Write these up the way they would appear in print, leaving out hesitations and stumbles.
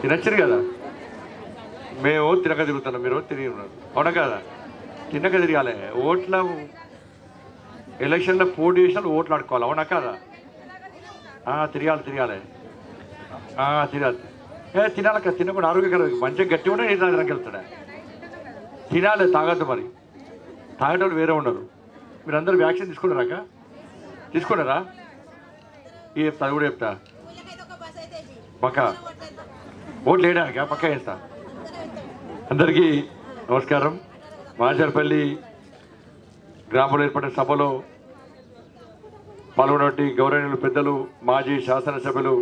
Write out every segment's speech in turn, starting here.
తినచ్చరు కదా, మేము తినక తిరుగుతున్నాం, మీరు తిరిగి ఉన్నారు, అవునా కదా? తినక తిరగాలి. ఓట్ల ఎలక్షన్లో పోటీ చేసినా ఓట్లు ఆడుకోవాలి, అవునా కదా? తిరగాలి తిరగాలి తినాలి కదా. తినకుండా ఆరోగ్యకరం, మంచిగా గట్టి ఉంటే నీళ్ళు తాగడానికి వెళ్తాడా? తినాలి, తాగద్దు. మరి తాగేటోళ్ళు వేరే ఉండరు. మీరందరూ వ్యాక్సిన్ తీసుకున్నారాక? తీసుకున్నారా? ఈ చెప్తా, అది కూడా చెప్తా. పక్క ఓట్లు వేయడానికా? పక్క వేస్తా. అందరికీ నమస్కారం. మాచర్పల్లి గ్రామంలో ఏర్పడిన సభలో పాల్గొన్నటువంటి గౌరవనీయులు పెద్దలు మాజీ శాసనసభ్యులు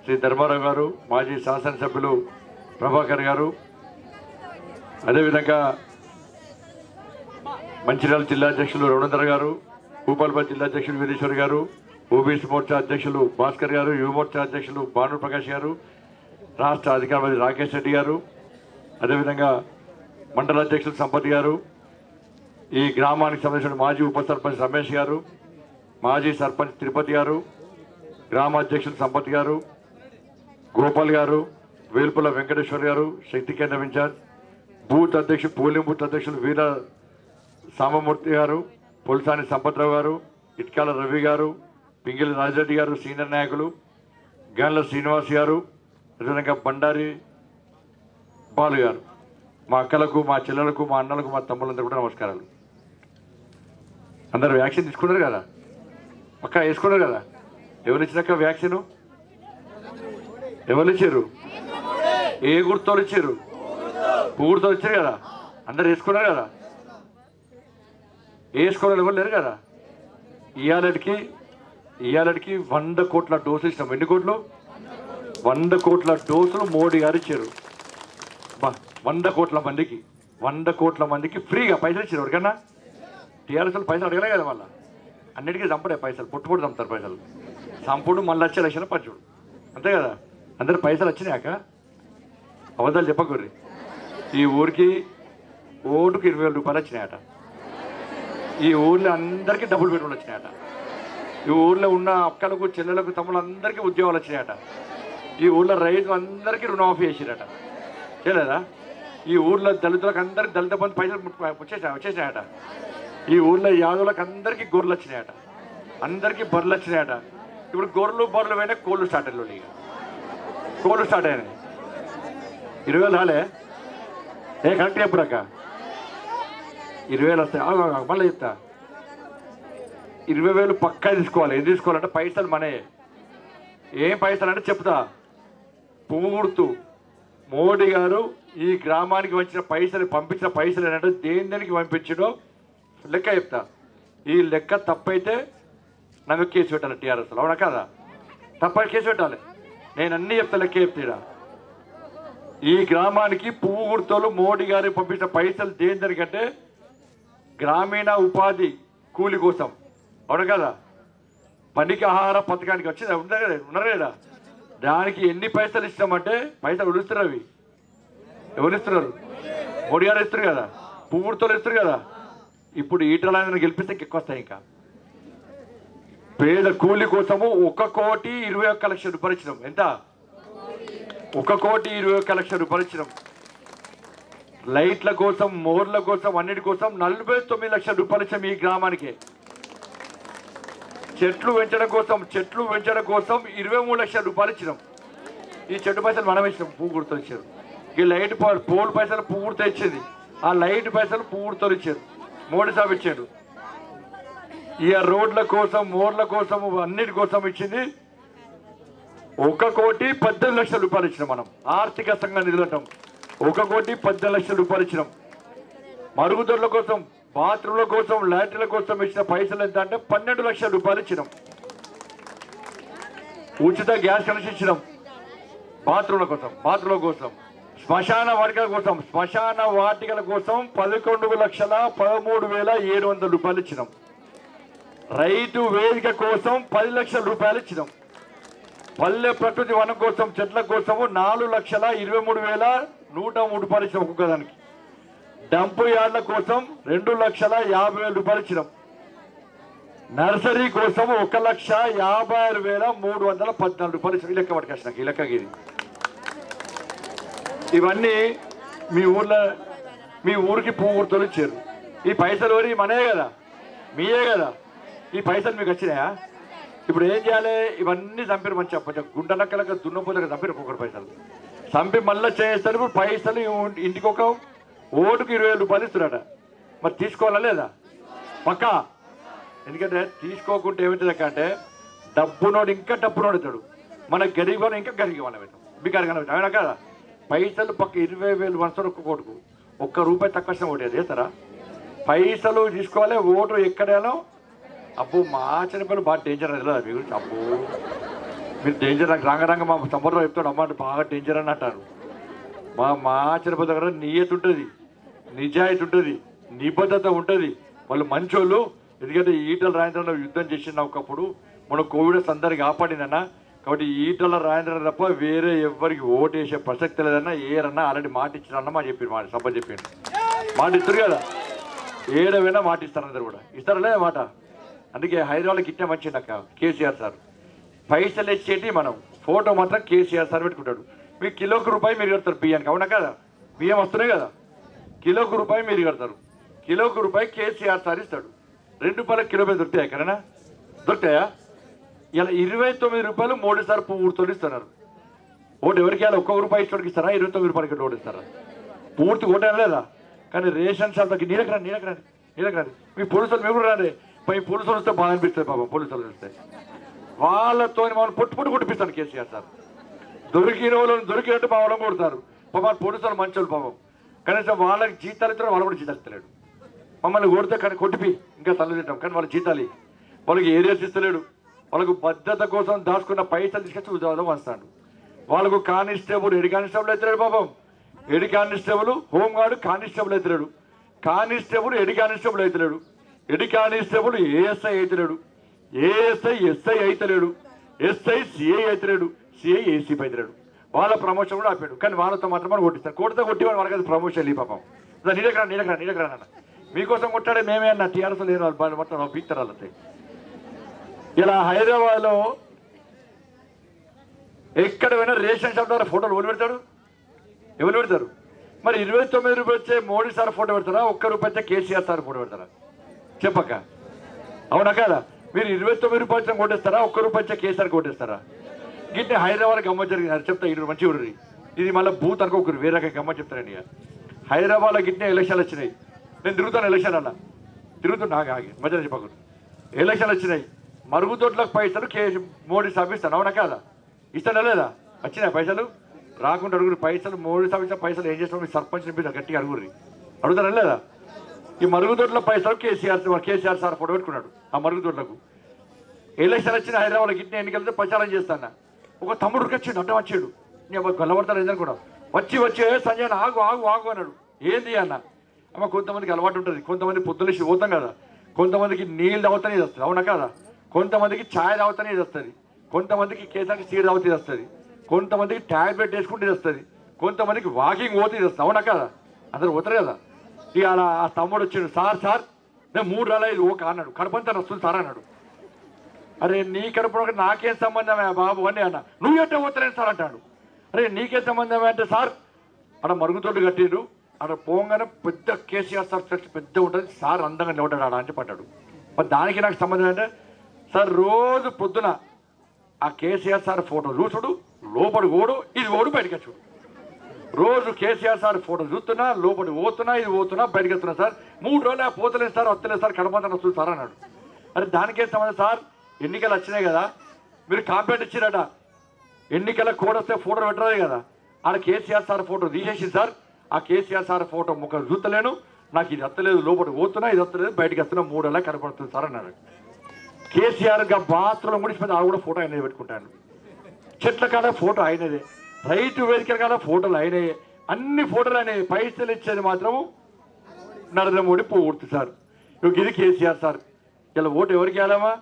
శ్రీ ధర్మారావు గారు, మాజీ శాసనసభ్యులు ప్రభాకర్ గారు, అదేవిధంగా మంచిర్యాల జిల్లా అధ్యక్షులు రవణేందర్ గారు, భూపాలపల్లి జిల్లా అధ్యక్షులు వీరేశ్వర్ గారు, ఓబీసీ మోర్చా అధ్యక్షులు భాస్కర్ గారు, యువ మోర్చా అధ్యక్షులు భాను ప్రకాష్ గారు, రాష్ట్ర అధికారి రాకేష్ రెడ్డి గారు, అదేవిధంగా మండల అధ్యక్షులు సంపత్ గారు, ఈ గ్రామానికి సంబంధించిన మాజీ ఉప సర్పంచ్ రమేష్ గారు, మాజీ సర్పంచ్ తిరుపతి గారు, గ్రామ అధ్యక్షులు సంపత్ గారు, గోపాల్ గారు, వేల్పుల వెంకటేశ్వర్ గారు, శక్తి కేంద్రం ఇన్ఛార్జ్, బూత్ అధ్యక్షులు పోలింగ్ బూత్ అధ్యక్షులు వీర సామమూర్తి గారు, పొలిసాని సంపత్రావు గారు, ఇట్కాల రవి గారు, పింగిలి రాజిరెడ్డి గారు, సీనియర్ నాయకులు, గన్ల శ్రీనివాస్ గారు, అదేవిధంగా బండారి బాలు గారు, మా అక్కలకు, మా చెల్లెలకు, మా అన్నలకు, మా తమ్ముళ్ళందరూ కూడా నమస్కారాలు. అందరూ వ్యాక్సిన్ తీసుకున్నారు కదా? పక్కా వేసుకున్నారు కదా? ఎవరు ఇచ్చినాక వ్యాక్సిన్? ఎవరు ఇచ్చారు? ఏ గుర్తులు ఇచ్చారు? పువ్వుతో ఇచ్చారు కదా? అందరు వేసుకున్నారు కదా? వేసుకోవాలి ఎవరు లేరు కదా? ఇవాళకి 100 కోట్ల డోసులు ఇచ్చినాం. ఎన్ని కోట్లు? 100 కోట్ల డోసులు మోడీ గారు ఇచ్చారు. 100 కోట్ల మందికి, 100 కోట్ల మందికి ఫ్రీగా పైసలు ఇచ్చారు. ఎవరికన్నా టీఆర్ఎస్ పైసలు అడగలే కదా? మళ్ళీ అన్నిటికీ చంపడే పైసలు, పొట్టు చంపుతారు పైసలు. చంపుడు మళ్ళీ వచ్చే లక్షణ పంచుడు, అంతే కదా? అందరు పైసలు వచ్చినాక అబద్ధాలు చెప్పకూర్రి. ఈ ఊరికి ఓటుకు 20,000 రూపాయలు వచ్చినాయట. ఈ ఊర్లో అందరికీ డబ్బులు పెట్టుకుని వచ్చినాయట. ఈ ఊర్లో ఉన్న అక్కలకు, చెల్లెలకు, తమ్ముళ్ళందరికీ ఉద్యోగాలు వచ్చినాయట. ఈ ఊర్లో రైతులందరికీ రుణమాఫీ చేసిరట, చేయలేదా? ఈ ఊర్లో దళితులకు అందరికీ దళిత బంధు పైసలు వచ్చేసినాయట. ఈ ఊర్లో యాదవులకు అందరికీ గొర్రెలు వచ్చినాయట, అందరికీ బర్రెలు వచ్చినాయట. ఇప్పుడు గొర్రెలు బర్రెలు పోయినా కోళ్ళు స్టార్ట్ అయ్యాయి. ఇక కోళ్ళు స్టార్ట్ అయినాయి. 20,000 రాలే? కరెక్ట్ చెప్పురాక. 20,000 వస్తాయి. మళ్ళీ చెప్తా, 20,000 పక్కా తీసుకోవాలి. ఏం తీసుకోవాలంటే పైసలు మనయే. ఏం పైసలు అంటే చెప్తా. పువ్వు గుర్తు. మోడీ గారు ఈ గ్రామానికి వచ్చిన పైసలు, పంపించిన పైసలు ఏంటంటే దేనికి పంపించడో లెక్క చెప్తా. ఈ లెక్క తప్పైతే నాకు కేసు పెట్టాలి టీఆర్ఎస్, అవునా కదా? తప్పైతే కేసు పెట్టాలి. నేను అన్నీ చెప్తా, లెక్క చెప్తా. ఈ గ్రామానికి పువ్వు గుర్తులు మోడీ గారు పంపించిన పైసలు దేనికంటే గ్రామీణ ఉపాధి కూలి కోసం, అవును కదా? పనికి ఆహార పథకానికి వచ్చింది ఉన్నారు కదా? దానికి ఎన్ని పైసలు ఇస్తామంటే పైసలు ఉడుస్తున్నారు. అవి ఎవరు ఇస్తున్నారు? మోడీ గారు ఇస్తారు కదా, పువ్వుడుతోలు ఇస్తారు కదా. ఇప్పుడు ఈటలను గెలిపిస్తే ఎక్కువ వస్తాయి. ఇంకా పేద కూలి కోసము 1,21,00,000 రూపాయలు ఇచ్చినాం. ఎంత? 1,21,00,000 రూపాయలు ఇచ్చినాం. లైట్ల కోసం, మోర్ల కోసం, అన్నిటి కోసం 49 లక్షల రూపాయలు ఇచ్చాం ఈ గ్రామానికి. చెట్లు పెంచడం కోసం 23 లక్షల రూపాయలు ఇచ్చినాం. ఈ చెట్టు పైసలు మనం ఇచ్చినాం, పువ్వు గుర్తు ఇచ్చారు. ఈ లైట్ పోల్ పైసలు పువ్వు గుర్తు ఇచ్చింది. ఆ లైట్ పైసలు పువ్వు గుర్తు ఇచ్చారు, మోడీ సాబ్ ఇచ్చాడు. ఇక రోడ్ల కోసం, మోర్ల కోసం, అన్నిటి కోసం ఇచ్చింది 1,18,00,000 రూపాయలు ఇచ్చినాం. మనం ఆర్థిక సంఘ నిధులు అంటాం. 1,18,00,000 రూపాయలు ఇచ్చినాం. మరుగుదొడ్ల కోసం, బాత్రూమ్ల కోసం, లాట్రిన్ల కోసం ఇచ్చిన పైసలు ఎంత అంటే 12 లక్షల రూపాయలు ఇచ్చినాం. ఉచిత గ్యాస్ కనెక్షన్ ఇచ్చినాం. బాత్రూమ్ల కోసం, శ్మశాన వాటికల కోసం, 11,13,700 రూపాయలు ఇచ్చినాం. రైతు వేదిక కోసం 10 లక్షల రూపాయలు ఇచ్చినాం. పల్లె ప్రకృతి వనం కోసం, చెట్ల కోసము 4,23,103 రూపాయలు ఇచ్చినాం ఒక్కొక్కదానికి. డంపు యార్డ్ల కోసం 2,50,000 రూపాయలు ఇచ్చినాం. నర్సరీ కోసం 1,56,314 రూపాయలు ఇచ్చినాం. ఈ లెక్క పట్టుకొచ్చినాక ఈ లెక్కగిరి ఇవన్నీ మీ ఊరికి పువ్వు తొలిచ్చారు. ఈ పైసలు ఎవరి మనే కదా, మీయే కదా. ఈ పైసలు మీకు వచ్చినాయా? ఇప్పుడు ఏం చేయాలి? ఇవన్నీ చంపారు, మంచిగా కొంచెం గుండెలక్కలక దున్నపోతే చంపారు. ఒక్కొక్కరు పైసలు చంపి మళ్ళీ చేస్తారు. ఇప్పుడు పైసలు ఇంటికి ఒక ఓటుకు 20,000 రూపాయలు ఇస్తున్నారట. మరి తీసుకోవాలా లేదా? పక్కా. ఎందుకంటే తీసుకోకుంటే ఏమవుతుంది అంటే డబ్బునోడు ఇంకా డబ్బునోడు అవుతాడు, మన గరీబ్ ఇంకా గరీబ్ వాళ్ళ పెట్టాం, బికారు కన పెట్టాం. అయినా కదా పైసలు పక్క 20,000 వస్తారు ఒక్క ఓటుకు. ₹1 తక్కువ ఓటు చేస్తారా? పైసలు తీసుకోవాలి, ఓటు ఎక్కడేనో. అబ్బో మా చిన్నపిల్లలు బాగా డేంజర్ అని తెలియదు మీ గురించి. అబ్బో మీరు డేంజర్, నాకు రంగరంగ మా తమ్ముడు చెప్తాడు, అమ్మ బాగా డేంజర్ అని అంటారు. మా చిన్నపిల్ల దగ్గర నియత ఉంటుంది, నిజాయితీ ఉంటుంది, నిబద్ధత ఉంటుంది. వాళ్ళు మంచోళ్ళు. ఎందుకంటే ఈటల రాజేంద్రలో యుద్ధం చేసిన ఒకప్పుడు మన కోవిడ్ అందరికి కాపాడిందన్న. కాబట్టి ఈటల రాజేంద్ర తప్ప వేరే ఎవరికి ఓటు వేసే ప్రసక్తి లేదన్నా. ఏరన్నా ఆల్రెడీ మాట ఇచ్చిరన్నా మా చెప్పారు, మాట సభ చెప్పిండు. మాట ఇస్తారు కదా, ఏడవైనా మాట ఇస్తారు, అందరు కూడా ఇస్తారా లేదా మాట. అందుకే హైదరాబాద్కి ఇట్టే మంచిది అక్క కేసీఆర్ సార్. పైసలు ఇచ్చేటి మనం ఫోటో మాత్రం కేసీఆర్ సార్ పెట్టుకుంటాడు. మీకు ₹1 మీరు కడతారు బియ్యానికి, అవునా కదా? బియ్యం వస్తున్నాయి కదా, ₹1 మీరు కడతారు. ₹1 కేసీఆర్ సార్ ఇస్తాడు. ₹2 కిలో మీద దొరుకుతాయా ఎక్కడైనా? దొరుకుతాయా? ఇలా ₹29 మోడీ సార్ పువ్వుతో ఇస్తున్నారు. ఓటు ఎవరికి ఇవ్వాలి? ₹1 ఇచ్చోడికి ఇస్తారా? ₹29 ఓటు ఇస్తారా? పూర్తి ఓటు లేదా? కానీ రేషన్ షాప్ దగ్గర నీలకరాని మీ పోలీసులు మేము కూడా రాండి. పై పోలీసులు వస్తే బాగా అనిపిస్తుంది పాపం. పోలీసులు వస్తే వాళ్ళతో మమ్మల్ని పొట్టు కొట్టిపిస్తాడు కేసీఆర్ సార్. దొరికిన వాళ్ళని దొరికినట్టు మా వాళ్ళని కొడతారు పాపం. పోలీసులు మంచోళ్ళు పాపం. కనీసం వాళ్ళకి జీతాలు ఇస్తారు, వాళ్ళు కూడా జీతాలు ఇస్తలేడు. మమ్మల్ని కొడితే కానీ కొట్టిపి ఇంకా తల్లి తింటాం, కానీ వాళ్ళకి జీతాలు వాళ్ళకి ఏరియాస్ ఇస్తలేడు. వాళ్ళకు భద్రత కోసం దాచుకున్న పైసలు తీసుకొచ్చి ఉద్యోగాలు వస్తాడు. వాళ్ళకు కానిస్టేబుల్ ఎడి కానిస్టేబుల్ అవుతున్నాడు పాపం. ఎడి కానిస్టేబుల్ హోంగార్డు కానిస్టేబుల్ అవుతున్నాడు. కానిస్టేబుల్ ఎడి కానిస్టేబుల్ అవుతున్నాడు. ఎడి కానిస్టేబుల్ ఏఎస్ఐ అవుతున్నాడు. ఏఎస్ఐ ఎస్ఐ అవుతలేడు. ఎస్ఐ సిఐ అవుతున్నాడు. సిఐ ఏసీపీ అవుతున్నాడు. వాళ్ళ ప్రమోషన్ కూడా ఆపాడు. కానీ వాళ్ళతో మాత్రం మనం కొట్టిస్తాను. కొడితే వాళ్ళకి అది ప్రమోషన్ ఈ పాపం. నీడకరాన్న మీకోసం కొట్టాడే మేమే అన్న. టీఆర్ఎస్ లేని వాళ్ళు మొత్తం పీక్తారు వాళ్ళతో. ఇలా హైదరాబాద్లో ఎక్కడ పోయినా రేషన్ షాప్ ద్వారా ఫోటోలు ఎవరు పెడతారు? మరి ₹29 వచ్చే మోడీ సార్ ఫోటో పెడతారా? ₹1 వచ్చే కేసీఆర్ సార్ ఫోటో పెడతారా? చెప్పక్క, అవునా కదా? మీరు ₹29 కొట్టేస్తారా? ₹1 వచ్చే కేసీఆర్ కొట్టేస్తారా? గిట్టే హైదరాబాద్ గమ్మ జరిగింది చెప్తా. ఇది మంచి ఊరి, ఇది మళ్ళీ బూత్ అనుకోకరు, వేరే గమ్మ చెప్తారండి. హైదరాబాద్లో గిట్టే ఎలక్షన్లు వచ్చినాయి. నేను తిరుగుతాను ఎలక్షన్ అలా తిరుగుతున్నా, ఆగి మధ్యలో చెప్పకూడదు. ఎలక్షన్లు వచ్చినాయి, మరుగుదొడ్లకు పైసలు మోడీ సాబ్ ఇస్తాను, అవునా కదా? ఇస్తానా లేదా? వచ్చినాయి పైసలు? రాకుండా అడుగురు. పైసలు మోడీ సాబ్ ఇచ్చిన పైసలు ఏం చేస్తాం? మీ సర్పంచ్ నింపిస్తారు, గట్టిగా అడుగుర్రి. అడుగుతారా లేదా? ఈ మరుగుదొడ్ల పైసలు కేసీఆర్ సార్ ఫోటో పెట్టుకున్నాడు. ఆ మరుగుదొడ్లకు ఎలక్షన్ వచ్చిన హైదరాబాద్లో గిట్టిన ఎన్నికలతో ప్రచారం చేస్తాను. ఒక తమ్ముడు వచ్చిండు, అడ్డం వచ్చాడు. నేను గొల్లబడతాను ఏదనుకున్నావు. వచ్చి సంజయ్ ఆగు ఆగు ఆగు అన్నాడు. ఏంది అన్న? అమ్మ కొంతమందికి అలవాటు ఉంటుంది. కొంతమంది పొద్దులేసి పోతాం కదా, కొంతమందికి నీళ్ళు తాగుతానే ఇది వస్తుంది, అవునా కదా? కొంతమందికి ఛాయ్ తాగుతానే ఇది వస్తుంది, కొంతమందికి కేసానికి సీడ్ తాగుతూ ఇది వస్తుంది, కొంతమందికి ట్యాబ్లెట్ వేసుకుంటే ఇది వస్తుంది, కొంతమందికి వాకింగ్ పోతే ఇది వస్తుంది, అవునా కదా? అందరు పోతారు కదా. ఇక అలా ఆ తమ్ముడు వచ్చాడు. సార్ నేను 3 రాలేదు ఓక అన్నాడు. కడుపంతా వస్తుంది సార్ అన్నాడు. అరే నీ కడుపు నాకేం సంబంధమే బాబు అని అన్న. నువ్వు ఎట్టే పోతలేను సార్ అంటాడు. అరే నీకేం సంబంధమే అంటే, సార్ అక్కడ మరుగుతోడు కట్టిండు, అక్కడ పోగానే పెద్ద కేసీఆర్ సార్ చర్చ్ పెద్ద ఉంటుంది, సార్ అందంగా నిలబడ్డాడు ఆడ అంటే పడ్డాడు. మరి దానికి నాకు సంబంధం అంటే, సార్ రోజు పొద్దున ఆ కేసీఆర్ సార్ ఫోటో చూసుడు, లోపడి ఓడు ఇది ఓడు బయటకు వచ్చుడు. రోజు కేసీఆర్ సార్ ఫోటో చూస్తున్నా, లోపడి పోతున్నా ఇది పోతున్నా బయటకు వస్తున్నా. సార్ 3 రోజులు పోతలేదు సార్, వస్తలేదు సార్, కడపంతా వస్తుంది సార్ అన్నాడు. అరే దానికేం సంబంధం సార్? ఎన్నికలు వచ్చినాయి కదా, మీరు కాంప్లైంట్ ఇచ్చిరట, ఎన్నికల కోడ్ వస్తే ఫోటో పెట్టరాదు కదా. ఆడ కేసీఆర్ సార్ ఫోటో తీసేసి సార్, ఆ కేసీఆర్ సార్ ఫోటో ముఖం చూస్తలేను, నాకు ఇది వస్తలేదు, లోపల పోతున్నా ఇది వస్తలేదు, బయటకు వస్తున్నా 3 రోజులు కనపడుతుంది సార్ అన్నాడు. కేసీఆర్ బాత్రూంలో ముడిచిపోతే ఆడ కూడా ఫోటో ఆయనదే పెట్టుకుంటాను. చెట్ల కాడ ఫోటో ఆయనదే, రైతు వేదికల కాడ ఫోటోలు అయినాయి, అన్ని ఫోటోలు అయినాయి. పైసలు ఇచ్చేది మాత్రము నరేంద్ర మోడీ పూర్తి సార్. ఇది కేసీఆర్ సార్. ఇలా ఓటు ఎవరికి వేయాలమ్మా?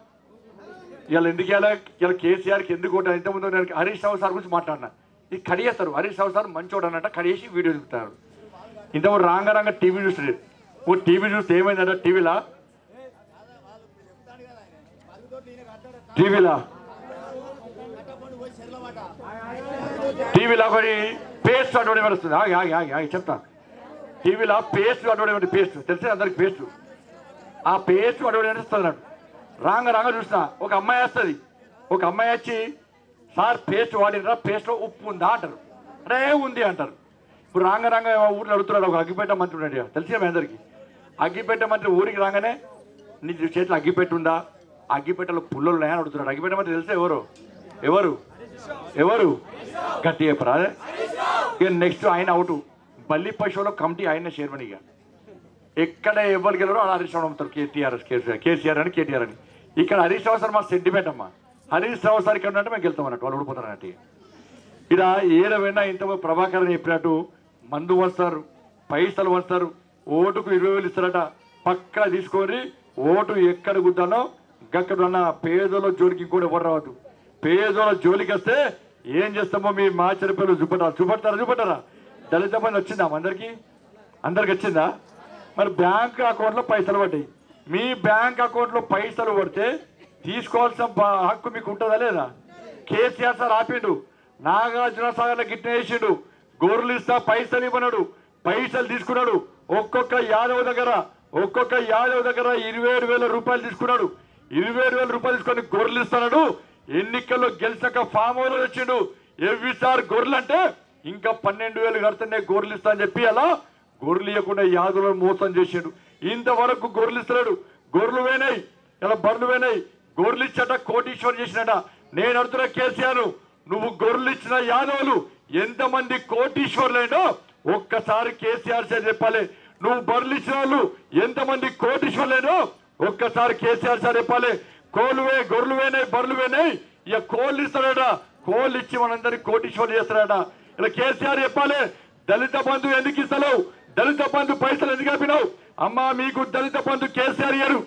ఇలా ఎందుకు వేయాలి? ఇలా కేసీఆర్కి ఎందుకు ఓటు? ఇంతకుముందు నేను హరీష్ రావు సార్ గురించి మాట్లాడినా, ఇది కడిగేస్తారు. హరీష్ రావు సార్ మంచోడు అన్నట్ట కడిగేసి వీడియో చూపుతారు. ఇంతకుముందు రాంగ టీవీ చూస్తుంది. టీవీ చూస్తే ఏమైందంటే, టీవీలో టీవీలో ఒకటి పేస్ట్ అడ్వర్టైజ్మెంట్ వస్తుంది. ఆగి ఆగి ఆగి ఆగి చెప్తా. టీవీలో పేస్ట్ అడ్వర్టైజ్మెంట్, పేస్ట్ తెలిసే అందరికి పేస్ట్. ఆ పేస్ట్ అడ్వర్టైజ్మెంట్ వస్తుంది అన్నాడు. రాంగ చూసిన ఒక అమ్మాయి వస్తుంది. ఒక అమ్మాయి వచ్చి, సార్ పేస్ట్ వాడినరా, పేస్ట్లో ఉప్పు ఉందా అంటారు. అరే ఉంది అంటారు. ఇప్పుడు రాంగ ఊర్లో అడుగుతున్నాడు. ఒక అగ్గిపెట్ట మంత్రి ఉన్నాడు, తెలిసే మీ అందరికి. అగ్గిపెట్ట మంత్రి ఊరికి రాగానే నీ చేతిలో అగ్గిపెట్టు ఉందా, అగ్గిపెట్టలో పుల్లలు ఉన్నాయని అడుగుతున్నాడు. అగ్గిపెట్ట మంత్రి తెలిసే ఎవరు ఎవరు ఎవరు గట్టి చెప్పరా. ఇక నెక్స్ట్ ఆయన అవుట్. బల్లి పశువుల కమిటీ ఆయన చైర్మన్. ఇక ఎక్కడ ఎవరు గెలవరో అలా హరీష్ రావు అమ్ముతారు. కేసీఆర్ అని కేటీఆర్ అని. ఇక్కడ హరీష్ రావు సార్ మా సెంటిమెంట్ అమ్మా. హరీష్ రావు సార్ ఇక్కడ అంటే మేము గెలుతాం అన్నట్టు, వాళ్ళు ఓడిపోతారు అన్నట్టు. ఇలా ఏడవైనా ఇంత ప్రభాకర్ చెప్పినట్టు మందు వస్తారు, పైసలు వస్తారు, ఓటుకు 20,000 ఇస్తారట. పక్కా తీసుకొని ఓటు ఎక్కడ గుద్దానో గక్కడ పేదోళ్ళ జోలికి కూడా ఎవరు రావద్దు. పేదోళ్ళ జోలికి వస్తే ఏం చేస్తామో మీ మాచరి పిల్లలు చూపడతారా. దళిత బంధు వచ్చిందా అందరికి వచ్చిందా? మరి బ్యాంక్ అకౌంట్లో పైసలు పడ్డాయి. మీ బ్యాంక్ అకౌంట్లో పైసలు పడితే తీసుకోవాల్సిన హక్కు మీకు ఉంటుందా లేదా? కేసీఆర్ సార్ ఆపిండు. నాగార్జున సాగర్లో గిట్ట వేసిండు. గొర్రెలు ఇస్తా పైసలు ఇవ్వనాడు, పైసలు తీసుకున్నాడు. ఒక్కొక్క యాదవ్ దగ్గర 27,000 రూపాయలు తీసుకున్నాడు. 27,000 రూపాయలు తీసుకొని గొర్రెలు ఇస్తున్నాడు. ఎన్నికల్లో గెలిచాక ఫామ్ హౌస్ వచ్చిండు. ఎవ్రీసారి గొర్రెలు అంటే ఇంకా 12,000 కడుతున్నే గొర్రెలు ఇస్తా అని చెప్పి అలా గొర్రెలు ఇవ్వకుండా యాదవులను మోసం చేసాడు. ఇంతవరకు గొర్రెలు ఇస్తున్నాడు. గొర్రెలు పోయినాయి, ఇలా బర్రెలు పోయినాయి. గొర్రెలు ఇచ్చట కోటీశ్వరం చేసినట. నేను అడుగుతున్నా కేసీఆర్, నువ్వు గొర్రెలు ఇచ్చిన యాదవులు ఎంతమంది కోటీశ్వర్లైనో ఒక్కసారి కేసీఆర్ సార్ చెప్పాలి. నువ్వు బర్రెలు ఇచ్చిన వాళ్ళు ఎంతమంది కోటీశ్వర్లైనో ఒక్కసారి కేసీఆర్ సార్ చెప్పాలి. గొర్రెలు వేనాయి, బర్రెలు వేనాయి, ఇక కోళ్ళు ఇస్తాడట. కోళ్ళు ఇచ్చి మనందరినీ కోటీశ్వర్లు చేస్తాడట. ఇలా కేసీఆర్ చెప్పాలి. దళిత బంధు ఎందుకు ఇస్తలేవు? దళిత బంధు పైసలు ఎందుకు ఆపినావు? అమ్మా మీకు దళిత బంధు కేసీఆర్ ఇయ్యరు.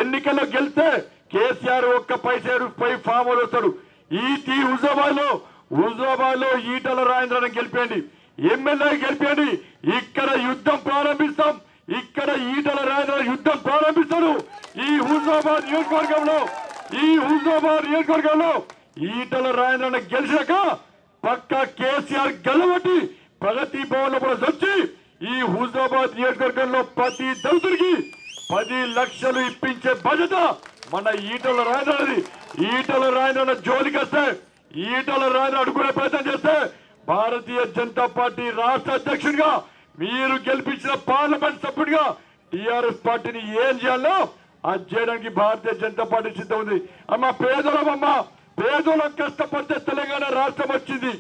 ఎన్నికల్లో గెలిస్తే కేసీఆర్ ఒక్క పైసలు పై ఫామ్ హౌస్ వస్తాడు. హుజరాబాద్ లో ఈటల రాజేంద్రని గెలిపేయండి, ఎమ్మెల్యే గెలిపేయండి. ఇక్కడ యుద్ధం ప్రారంభిస్తాం. ఇక్కడ ఈటల రాజేంద్ర యుద్ధం ప్రారంభిస్తాడు. ఈ హుజరాబాద్ నియోజకవర్గంలో ఈటల రాజేంద్రని గెలిచాక పక్కా కేసీఆర్ గెలవట్టి ప్రగతి భవన్ లో వచ్చి ఈ హుజరాబాద్ నియోజకవర్గంలో ప్రతి దళితుడికి 10 లక్షలు ఇప్పించే బాధ్యత మన ఈటల రాజేంద్రది. ఈటల రాజేంద్ర జోలికి వస్తే, ఈటల రాజేంద్ర అడుగునే ప్రయత్నం చేస్తే భారతీయ జనతా పార్టీ రాష్ట్ర అధ్యక్షుడిగా మీరు గెలిపించిన పార్లమెంట్ సభ్యుడిగా టిఆర్ఎస్ పార్టీని ఏం చేయాలో అది చేయడానికి భారతీయ జనతా పార్టీ సిద్ధం ఉంది. పేదోళ్ళం కష్టపడితే తెలంగాణ రాష్ట్రం వచ్చింది.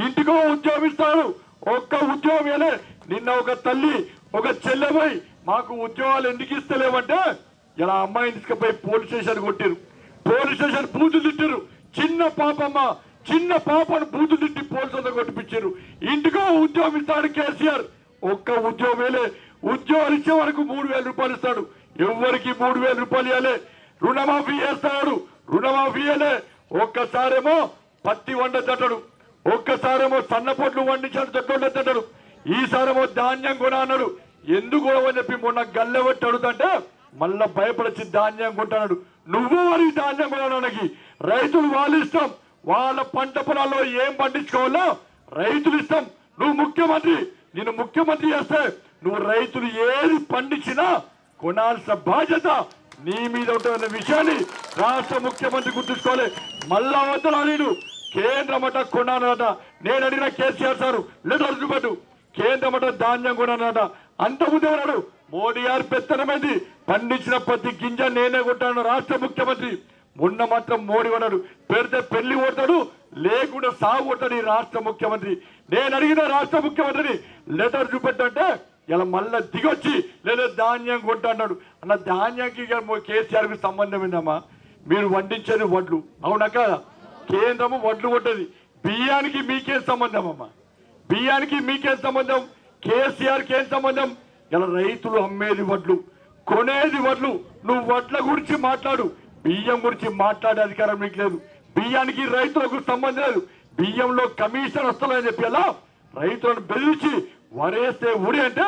ఇంటికో ఉద్యోగం ఇస్తారు. ఒక్క ఉద్యోగం ఏలే. నిన్న ఒక తల్లి ఒక చెల్లెపై మాకు ఉద్యోగాలు ఎందుకు ఇస్తలేవంటే ఇలా అమ్మాయిని తీసుకుపోయి పోలీస్ స్టేషన్ కొట్టారు. పోలీస్ స్టేషన్ బూతులు తిట్టారు. చిన్న పాపను బూతులు తిట్టి పోలీసులతో కొట్టిపించారు. ఇంటికో ఉద్యోగం ఇస్తాడు కేసీఆర్. ఒక్క ఉద్యోగమేలే. ఉద్యోగాలు ఇచ్చే వరకు 3,000 రూపాయలు ఇస్తాడు. ఎవరికి 3,000 రూపాయలు ఇవ్వాలి. రుణమాఫీ చేస్తాడు. రుణమాఫీ ఇవ్వలే. ఒక్కసారేమో పత్తి వండతాడు, ఒక్కసారేమో సన్నపోట్లు వండించాడు, తొట్టొండతాడు. ఈసారేమో ధాన్యం కొన అన్నాడు. ఎందుకు అని చెప్పి మొన్న గల్లెబట్టి అడుగుతుంటే మళ్ళా భయపడచ్చి ధాన్యం కొంటున్నాడు. నువ్వు మరి ధాన్యం కొనడానికి రైతులు వాళ్ళ ఇష్టం. వాళ్ళ పంట పొలాల్లో ఏం పండించుకోవాలో రైతులు ఇష్టం. నువ్వు ముఖ్యమంత్రి, నేను ముఖ్యమంత్రి చేస్తే నువ్వు రైతులు ఏది పండించినా కొనాల్సిన బాధ్యత నీ మీద ఉంటున్న విషయాన్ని రాష్ట్ర ముఖ్యమంత్రి గుర్తుంచుకోవాలి. మళ్ళా వద్దలా నేను కేంద్రమట కొనాలట. నేను అడిగిన కేసీఆర్ సార్ లెటర్ చూపెట్టు. కేంద్రమట ధాన్యం కొనాలట. అంత ఉద్యోగాడు మోడీ గారు పెత్తనమైంది. పండించిన ప్రతి గింజ నేనే కొట్టాను రాష్ట్ర ముఖ్యమంత్రి. మొన్న మాత్రం మోడీ కొన్నాడు. పెడితే పెళ్లి కొడతాడు, లేకుండా సాగు కొట్టాడు ఈ రాష్ట్ర ముఖ్యమంత్రి. నేను అడిగిన రాష్ట్ర ముఖ్యమంత్రిని లెటర్ చూపెట్టంటే ఇలా మళ్ళా దిగొచ్చి లేదా ధాన్యం కొంటా అన్నాడు. అన్న ధాన్యానికి కేసీఆర్కి సంబంధం ఏందమ్మా? మీరు వండించేది వడ్లు, అవునా కదా? కేంద్రము వడ్లు కొట్టేది. బియ్యానికి మీకేం సంబంధం అమ్మా? బియ్యానికి మీకేం సంబంధం? కేసీఆర్కి ఏం సంబంధం? ఇలా రైతులు అమ్మేది వడ్లు, కొనేది వడ్లు. నువ్వు వడ్ల గురించి మాట్లాడు, బియ్యం గురించి మాట్లాడే అధికారం మీకు లేదు. బియ్యానికి రైతులకు సంబంధం లేదు. బియ్యంలో కమిషన్ వస్తుందని చెప్పి అలా రైతులను బెదిరించి వరేస్తే ఉడి అంటే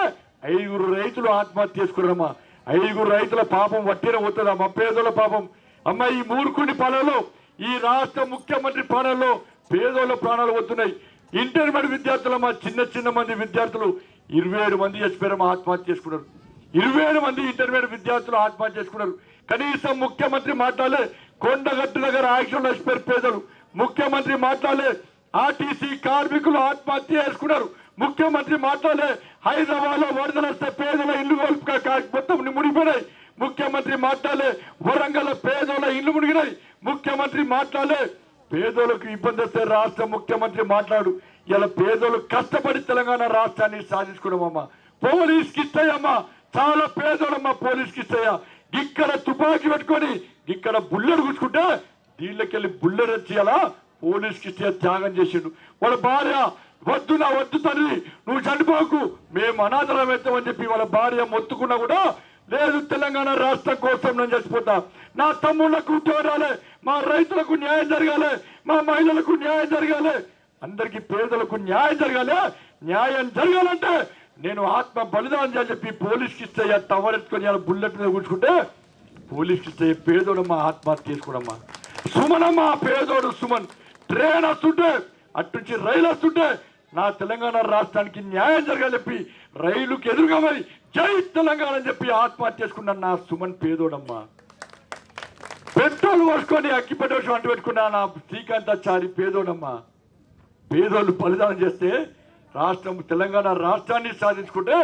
5 రైతులు ఆత్మహత్య చేసుకున్నారమ్మా. 5 రైతుల పాపం వట్టిన పోతుందమ్మా, పేదోళ్ళ పాపం. అమ్మ ఈ మూర్ఖుడి పాలనలో, ఈ రాష్ట్ర ముఖ్యమంత్రి పాలనలో పేదోళ్ళ ప్రాణాలు పోతున్నాయి. ఇంటర్మీడియట్ విద్యార్థులు మా చిన్న మంది విద్యార్థులు 27 మంది చచ్చిపోయారు, ఆత్మహత్య చేసుకున్నారు. 27 మంది ఇంటర్మీడియట్ విద్యార్థులు ఆత్మహత్య చేసుకున్నారు. కనీసం ముఖ్యమంత్రి మాట్లాడలే. కొండగట్టు దగ్గర యాక్షన్ చచ్చిపోయారు పేదలు, ముఖ్యమంత్రి మాట్లాడలే. ఆర్టీసీ కార్మికులు ఆత్మహత్య చేసుకున్నారు, ముఖ్యమంత్రి మాట్లాడలే. హైదరాబాద్ లో వరదలు వస్తే పేదల ఇల్లు మొత్తం మునిగిపోయినాయి, ముఖ్యమంత్రి మాట్లాడలే. వరంగల్ పేదల ఇల్లు మునిగినాయి, ముఖ్యమంత్రి మాట్లాడలే. పేదోళ్ళకు ఇబ్బంది వస్తే రాష్ట్ర ముఖ్యమంత్రి మాట్లాడు. ఇలా పేదోళ్ళు కష్టపడి తెలంగాణ రాష్ట్రాన్ని సాధించుకున్నామమ్మా. పోలీస్కి ఇస్తాయమ్మా, చాలా పేదోళ్ళమ్మా పోలీస్కి ఇస్తాయా. ఇక్కడ తుపాకీ పెట్టుకొని ఇక్కడ బుల్లెట్ కూర్చుకుంటే దీళ్ళకెళ్ళి బుల్లెట్ వచ్చేయాలా పోలీస్కి ఇస్తే త్యాగం చేసిండు. వాళ్ళ భార్య వద్దు నా వద్దు తండ్రి నువ్వు చనిపోకు మేము అనాథలం అవుతామని చెప్పి వాళ్ళ భార్య మొత్తుకున్నా కూడా లేదు, తెలంగాణ రాష్ట్రం కోసం నేను చచ్చిపోతా. నా తమ్ముళ్లకు ఉద్యోగాలే, మా రైతులకు న్యాయం జరగాలి, మా మహిళలకు న్యాయం జరగాలి, అందరికీ పేదలకు న్యాయం జరగాలి. న్యాయం జరగాలంటే నేను ఆత్మ బలిదానం చేయాలని చెప్పి పోలీస్కి ఇస్తే టవరెత్తుకొని బుల్లెట్ మీద కూర్చుకుంటే పోలీస్కి ఇస్తే పేదోడమ్మా ఆత్మహత్య చేసుకున్నమ్మా. సుమనమ్మా పేదోడు సుమన్ ట్రైన్ వస్తుంటే అట్నుంచి రైలు వస్తుంటే నా తెలంగాణ రాష్ట్రానికి న్యాయం జరగాలని చెప్పి రైలుకి ఎదురుగా మరి జై తెలంగాణ అని చెప్పి ఆత్మహత్య చేసుకున్నాను నా సుమన్ పేదోడమ్మా. పెట్రోల్ పోసుకొని అగ్గిపెట్టేసి అంటు పెట్టుకున్నా నా శ్రీకాంతాచారి పేదోడమ్మా. పేదోళ్ళు బలిదానం చేస్తే రాష్ట్రం తెలంగాణ రాష్ట్రాన్ని సాధించుకుంటే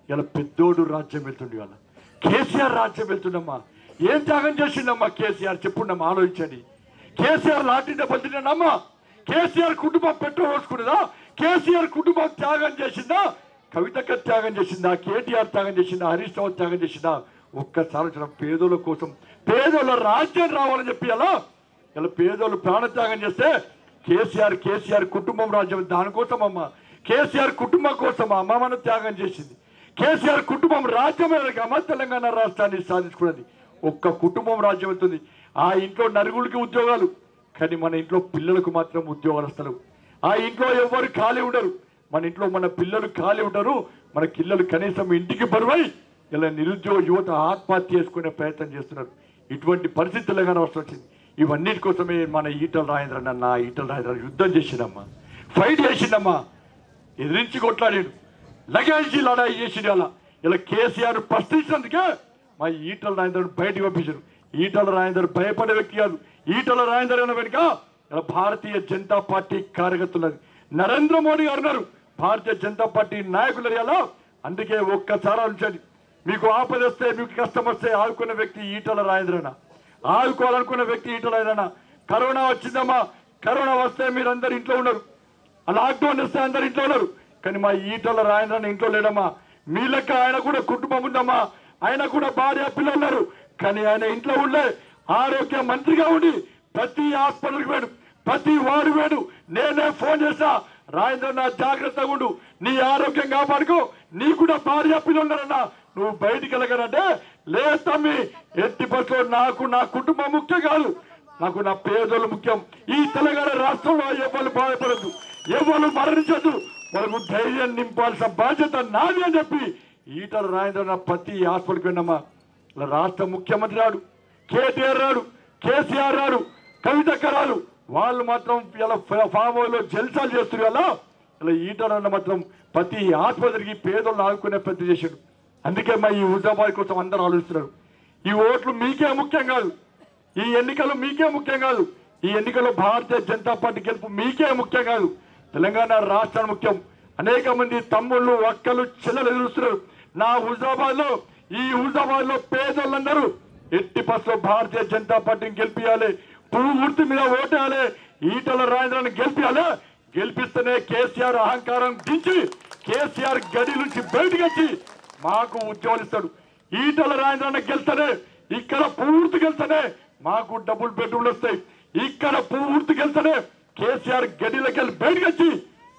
ఇలా పెద్దోడు రాజ్యం వెళ్తుండే, వాళ్ళ కేసీఆర్ రాజ్యం వెళ్తుండమ్మా. ఏం త్యాగం చేసిండమ్మా కేసీఆర్ చెప్పుండమ్మా, ఆలోచించండి. కేసీఆర్ లాంటి దెబ్బలు తిన్నాడమ్మా. కేసీఆర్ కుటుంబం పెట్రోల్ పోసుకున్నదా? కేసీఆర్ కుటుంబం త్యాగం చేసిందా? కవితక్క త్యాగం చేసిందా? కేటీఆర్ త్యాగం చేసిందా? హరీష్ రావు త్యాగం చేసిందా? ఒక్కసారి వచ్చిన పేదోళ్ళ కోసం పేదోళ్ళ రాజ్యం రావాలని చెప్పి ఇలా పేదోళ్ళు ప్రాణత్యాగం చేస్తే కేసీఆర్ కుటుంబం రాజ్యం దానికోసం అమ్మ, కేసీఆర్ కుటుంబం కోసం అమ్మ మనం త్యాగం చేసింది. కేసీఆర్ కుటుంబం రాజ్యమేనమ్మా తెలంగాణ రాష్ట్రాన్ని సాధించుకున్నది. ఒక్క కుటుంబం రాజ్యం అవుతుంది. ఆ ఇంట్లో నలుగురికి ఉద్యోగాలు, కానీ మన ఇంట్లో పిల్లలకు మాత్రం ఉద్యోగాలు వస్తారు. ఆ ఇంట్లో ఎవరు ఖాళీ ఉండరు, మన ఇంట్లో మన పిల్లలు ఖాళీ ఉండరు. మన పిల్లలు కనీసం ఇంటికి బరువై ఇలా నిరుద్యోగ యువత ఆత్మహత్య చేసుకునే ప్రయత్నం చేస్తున్నారు. ఇటువంటి పరిస్థితి తెలంగాణ రాష్ట్రం వచ్చింది. ఇవన్నిటి కోసమే మన ఈటల రాజేంద్ర యుద్ధం చేసిండమ్మా, ఫైట్ చేసిండమ్మా, ఎదిరించి కొట్లాడాడు, లగాయించి లడాయి చేసిండు. అలా ఇలా కేసీఆర్ ప్రశ్నించినందుకే మా ఈటల రాజేంద్ర బయటకు పంపించారు. ఈటల రాజేంద్ర భయపడే వ్యక్తి కాదు. ఈటల రాజేంద్ర అన్న వెనుక ఇలా భారతీయ జనతా పార్టీ కార్యకర్తలు, నరేంద్ర మోడీ గారు ఉన్నారు, భారతీయ జనతా పార్టీ నాయకులు అలా. అందుకే ఒక్కసారి ఆలోచించండి, మీకు ఆపద వస్తే మీకు కష్టం వస్తే ఆదుకున్న వ్యక్తి ఈటల రాజేంద్రన, ఆదుకోవాలనుకున్న వ్యక్తి ఈటల రాజేంద్రన. కరోనా వచ్చిందమ్మా, కరోనా వస్తే మీరు అందరు ఇంట్లో ఉన్నారు, లాక్డౌన్ వస్తే అందరు ఇంట్లో ఉన్నారు, కానీ మా ఈటల రాజేంద్రన ఇంట్లో లేడమ్మా. మీ లెక్క ఆయన కూడా కుటుంబం ఉందమ్మా, ఆయన కూడా భార్య పిల్లలు ఉన్నారు, కానీ ఆయన ఇంట్లో ఉండే ఆరోగ్య మంత్రిగా ఉండి ప్రతి హాస్పిటల్కి వేడు, ప్రతి వాడు వేడు. నేనే ఫోన్ చేస్తా, రాజేంద్ర నా జాగ్రత్తగా ఉండు, నీ ఆరోగ్యం కాపాడుకో, నీ కూడా భార్య పిల్లలు ఉన్నారన్నా, నువ్వు బయటికి వెళ్ళగలంటే లేదు తమ్మి, ఎట్టి బస్సులో నాకు నా కుటుంబం ముఖ్యం కాదు, నాకు నా పేదోళ్ళు ముఖ్యం. ఈ తెలంగాణ రాష్ట్రంలో ఎవరు బాధపడద్దు, ఎవరు మరణించద్దు, మనకు ధైర్యం నింపాల్సిన బాధ్యత నాది అని చెప్పి ఈటల రాజేంద్ర ప్రతి హాస్పిటల్కి వెళ్ళమ్మా. ఇలా రాష్ట్ర ముఖ్యమంత్రి రాడు, కేటీఆర్ రాడు, కేసీఆర్ రాడు, కవితక్క రాడు, వాళ్ళు మాత్రం ఇలా ఫామ్ హౌస్లో జల్సాలు చేస్తున్నారు. అలా ఇలా ఈటల మాత్రం ప్రతి ఆసుపత్రికి పేదలను ఆదుకునే ప్రయత్నం చేశాడు. అందుకే మా ఈ హుజాబాద్ కోసం అందరూ ఆలోచిస్తున్నారు. ఈ ఓట్లు మీకే ముఖ్యం కాదు, ఈ ఎన్నికలు మీకే ముఖ్యం కాదు, ఈ ఎన్నికల్లో భారతీయ జనతా పార్టీ గెలుపు మీకే ముఖ్యం కాదు, తెలంగాణ రాష్ట్రం ముఖ్యం. అనేక మంది తమ్ముళ్ళు అక్కలు చెల్లెలు ఎదురుస్తున్నారు. నా ఈ హుజాబాద్ లో పేదోళ్ళందరూ ఎట్టి బస్సులో భారతీయ జనతా పార్టీని గెలిపియాలి, పువ్వు గుర్తు మీద ఓటేయాలి, ఈటల రాజేంద్రని గెలిపియాలి. గెలిపిస్తేనే కేసీఆర్ అహంకారం దించి కేసీఆర్ గడి నుంచి బయటకు వచ్చి మాకు ఉద్యోగాలు ఇస్తాడు. ఈటల రాజేంద్రని గెలిస్తేనే, ఇక్కడ పూర్తి గెలిస్తేనే మాకు డబుల్ బెడ్రూమ్లు వస్తాయి. ఇక్కడ పూర్తి గెలిస్తేనే కేసీఆర్ గడిలోకి వెళ్ళి బయటకు వచ్చి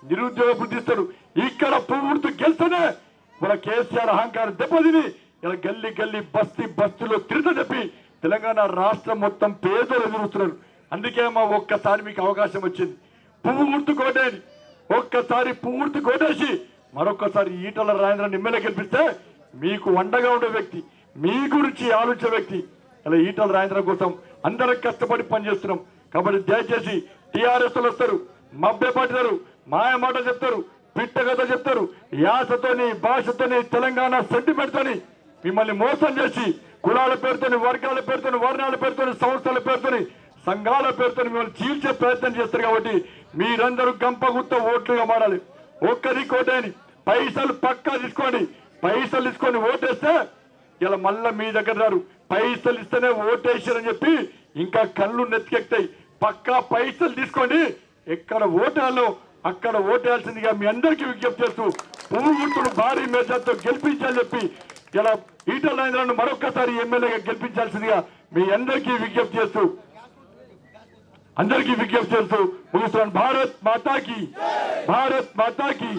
నిరుద్యోగ వృద్ధి ఇస్తాడు. ఇక్కడ పూర్తి గెలిస్తేనే మన కేసీఆర్ అహంకారం దెబ్బతిని ఇలా గల్లీ గల్లీ బస్తీలో తిరుత చెప్పి తెలంగాణ రాష్ట్రం మొత్తం పేదలు ఎదురుస్తున్నారు. అందుకే మా ఒక్కసారి మీకు అవకాశం వచ్చింది, పువ్వు గుర్తు కోటేది, ఒక్కసారి పువ్వు గుర్తు కోటేసి మరొకసారి ఈటల రాజేంద్రని ఎమ్మెల్యే గెలిపిస్తే మీకు వండగా ఉండే వ్యక్తి, మీ గురించి ఆలోచించే వ్యక్తి. ఇలా ఈటల రాజేంద్ర కోసం అందరం కష్టపడి పనిచేస్తున్నాం. కాబట్టి దయచేసి టీఆర్ఎస్ వస్తారు, మభ్యపడతారు, మాయ మాట చెప్తారు, పిట్ట కథ చెప్తారు. యాసతోని భాషతోని తెలంగాణ సెంటిమెంట్తోని మిమ్మల్ని మోసం చేసి కులాల పేరుతోని, వర్గాల పేరుతోని, వర్ణాల పేరుతోని, సంస్థల పేరుతోని, సంఘాల పేరుతోని మిమ్మల్ని చీల్చే ప్రయత్నం చేస్తారు. కాబట్టి మీరందరూ గంపగుత్త ఓట్లుగా మారాలి. ఒక్కరికి ఓటేని పైసలు పక్కా తీసుకోండి. పైసలు తీసుకొని ఓటేస్తే ఇలా మళ్ళా మీ దగ్గర రారు. పైసలు ఇస్తేనే ఓటేసారని చెప్పి ఇంకా కళ్ళు నెత్తికెక్తాయి. పక్కా పైసలు తీసుకోండి. ఎక్కడ ఓటేయాలో అక్కడ ఓటేయాల్సిందిగా మీ అందరికీ విజ్ఞప్తి చేస్తూ పువ్వు గుర్తులు భారీ మేజార్తో గెలిపించాలని చెప్పి ఇలా ఈటల రాజేంద్రను మరొక్కసారి ఎమ్మెల్యేగా గెలిపించాల్సిందిగా మీ అందరికీ విజ్ఞప్తి చేస్తూ ముగిస్తున్నాను. భారత్ మాతాకి, భారత్ మాతాకి.